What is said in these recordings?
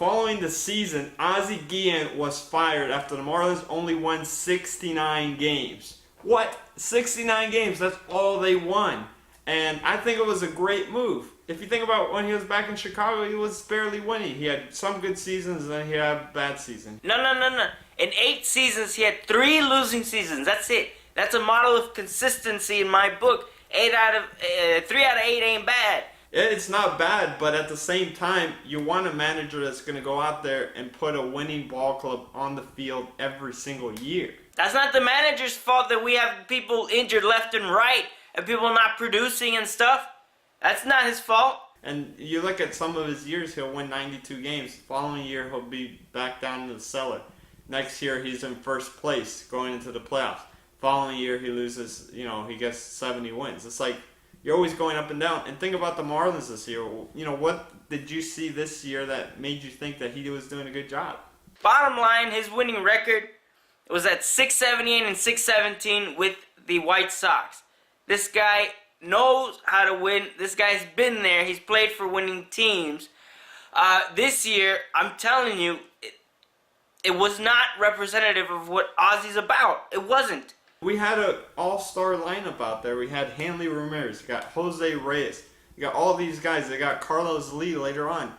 following the season, Ozzie Fired was fired after the Marlins only won 69 games. What? 69 games, that's all they won. And I think it was a great move. If you think about when he was back in Chicago, he was barely winning. He had some good seasons and then he had bad seasons. No. In 8 seasons, he had 3 losing seasons. That's it. That's a model of consistency in my book. 3 out of 8 ain't bad. It's not bad, but at the same time, you want a manager that's going to go out there and put a winning ball club on the field every single year. That's not the manager's fault that we have people injured left and right and people not producing and stuff. That's not his fault. And you look at some of his years, he'll win 92 games. The following year, he'll be back down in the cellar. Next year, he's in first place going into the playoffs. Following year, he loses, he gets 70 wins. It's like you're always going up and down. And think about the Marlins this year. What did you see this year that made you think that he was doing a good job? Bottom line, his winning record was at .678 and .617 with the White Sox. This guy knows how to win. This guy's been there. He's played for winning teams. This year, I'm telling you, it was not representative of what Ozzie's about. It wasn't. We had an all-star lineup out there. We had Hanley Ramirez, you got Jose Reyes, you got all these guys. They got Carlos Lee later on.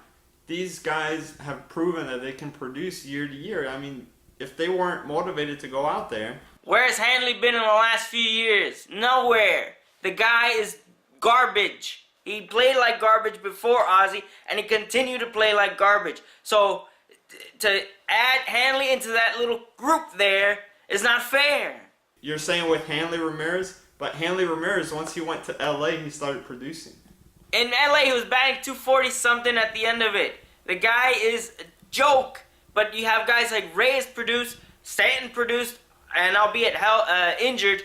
These guys have proven that they can produce year to year. I mean, if they weren't motivated to go out there. Where's Hanley been in the last few years? Nowhere. The guy is garbage. He played like garbage before Ozzie, and he continued to play like garbage. So to add Hanley into that little group there is not fair. You're saying with Hanley Ramirez, but Hanley Ramirez, once he went to LA, he started producing. In LA, he was batting .240 something at the end of it. The guy is a joke. But you have guys like Reyes produced, Stanton produced, and albeit injured.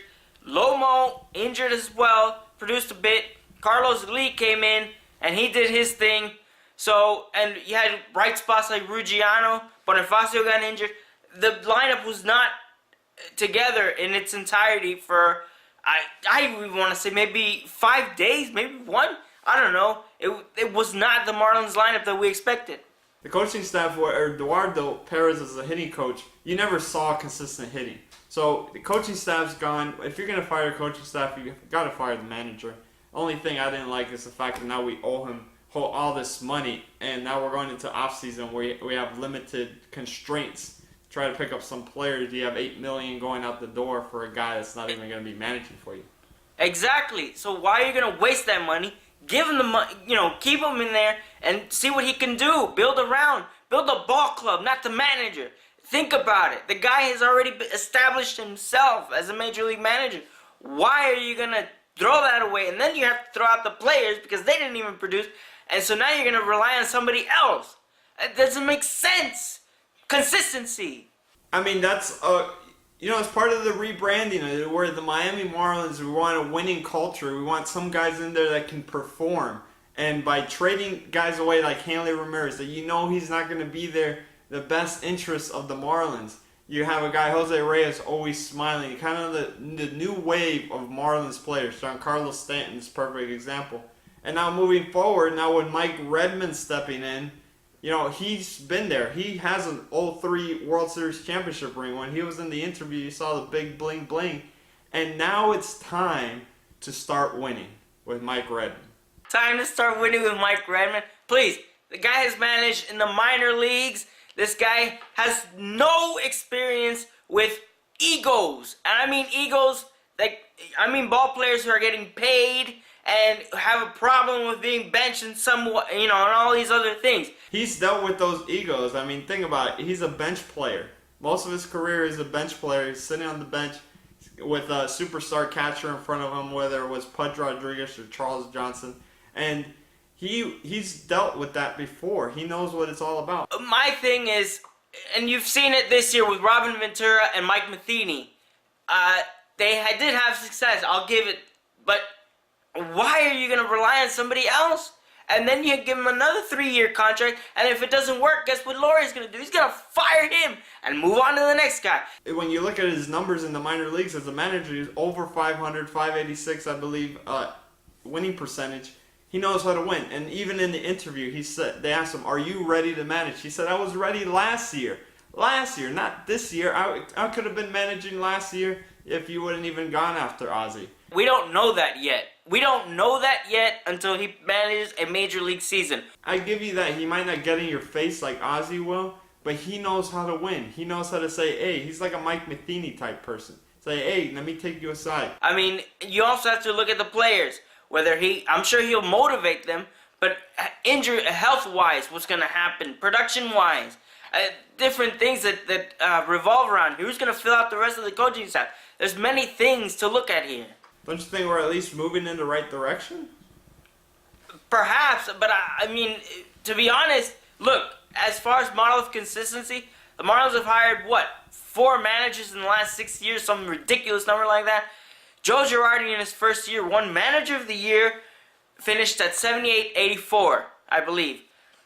Lomo injured as well, produced a bit. Carlos Lee came in and he did his thing. So, and you had bright spots like Ruggiano, Bonifacio got injured. The lineup was not together in its entirety for, I want to say maybe 5 days, maybe 1. I don't know. It was not the Marlins lineup that we expected. The coaching staff, where Eduardo Perez is the hitting coach, you never saw consistent hitting. So the coaching staff's gone. If you're going to fire a coaching staff, you've got to fire the manager. The only thing I didn't like is the fact that now we owe him all this money, and now we're going into off-season where we have limited constraints. Try to pick up some players. You have $8 million going out the door for a guy that's not even going to be managing for you. Exactly. So why are you going to waste that money? Give him the money, keep him in there and see what he can do. Build around. Build a ball club, not the manager. Think about it. The guy has already established himself as a major league manager. Why are you going to throw that away? And then you have to throw out the players because they didn't even produce. And so now you're going to rely on somebody else. It doesn't make sense. Consistency. I mean, that's it's part of the rebranding. We're the Miami Marlins. We want a winning culture. We want some guys in there that can perform. And by trading guys away like Hanley Ramirez, that he's not going to be there, the best interest of the Marlins. You have a guy, Jose Reyes, always smiling. Kind of the new wave of Marlins players. Giancarlo Stanton's a perfect example. And now moving forward, now with Mike Redmond stepping in, he's been there. He has an 03 World Series championship ring. When he was in the interview, you saw the big bling bling. And now it's time to start winning with Mike Redmond. Time to start winning with Mike Redmond. Please, the guy has managed in the minor leagues. This guy has no experience with egos. And I mean egos, ball players who are getting paid and have a problem with being benched and and all these other things. He's dealt with those egos. I mean, think about it. He's a bench player. Most of his career is a bench player. He's sitting on the bench with a superstar catcher in front of him, whether it was Pudge Rodriguez or Charles Johnson. And he's dealt with that before. He knows what it's all about. My thing is, and you've seen it this year with Robin Ventura and Mike Matheny, they did have success, I'll give it, but why are you going to rely on somebody else? And then you give him another 3-year contract, and if it doesn't work, guess what Laurie's going to do? He's going to fire him and move on to the next guy. When you look at his numbers in the minor leagues as a manager, he's over 500, 586, I believe, winning percentage. He knows how to win. And even in the interview, they asked him, "Are you ready to manage?" He said, "I was ready last year. Last year, not this year. I could have been managing last year if you wouldn't even gone after Ozzie." We don't know that yet. We don't know that yet until he manages a major league season. I give you that. He might not get in your face like Ozzie will, but he knows how to win. He knows how to say, "Hey," he's like a Mike Matheny type person. Say, "Hey, let me take you aside." I mean, you also have to look at the players. I'm sure he'll motivate them, but injury, health-wise, what's going to happen? Production-wise, different things that revolve around. Who's going to fill out the rest of the coaching staff? There's many things to look at here. Don't you think we're at least moving in the right direction? Perhaps, but I mean, to be honest, look, as far as model of consistency, the Marlins have hired, 4 managers in the last 6 years, some ridiculous number like that. Joe Girardi in his first year won Manager of the Year, finished at 78-84, I believe.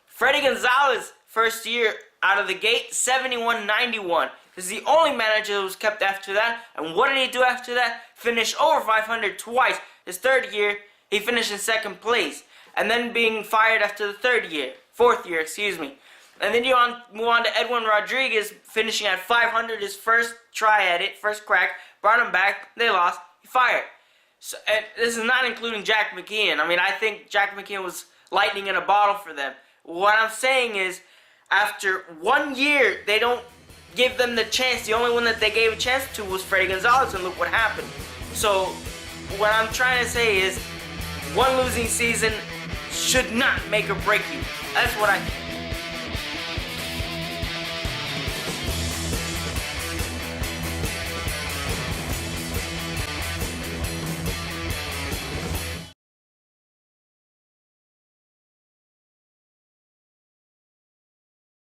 Freddie Gonzalez, first year out of the gate, 71-91. This is the only manager that was kept after that. And what did he do after that? Finished over 500 twice. His third year, he finished in second place. And then being fired after the fourth year, excuse me. And then you move on to Edwin Rodriguez, finishing at 500 his first try at it, first crack. Brought him back, they lost, he fired. So, and this is not including Jack McKeon. I mean, I think Jack McKeon was lightning in a bottle for them. What I'm saying is, after 1 year, they don't give them the chance. The only one that they gave a chance to was Freddie Gonzalez, and look what happened. So, what I'm trying to say is, one losing season should not make or break you. That's what I think.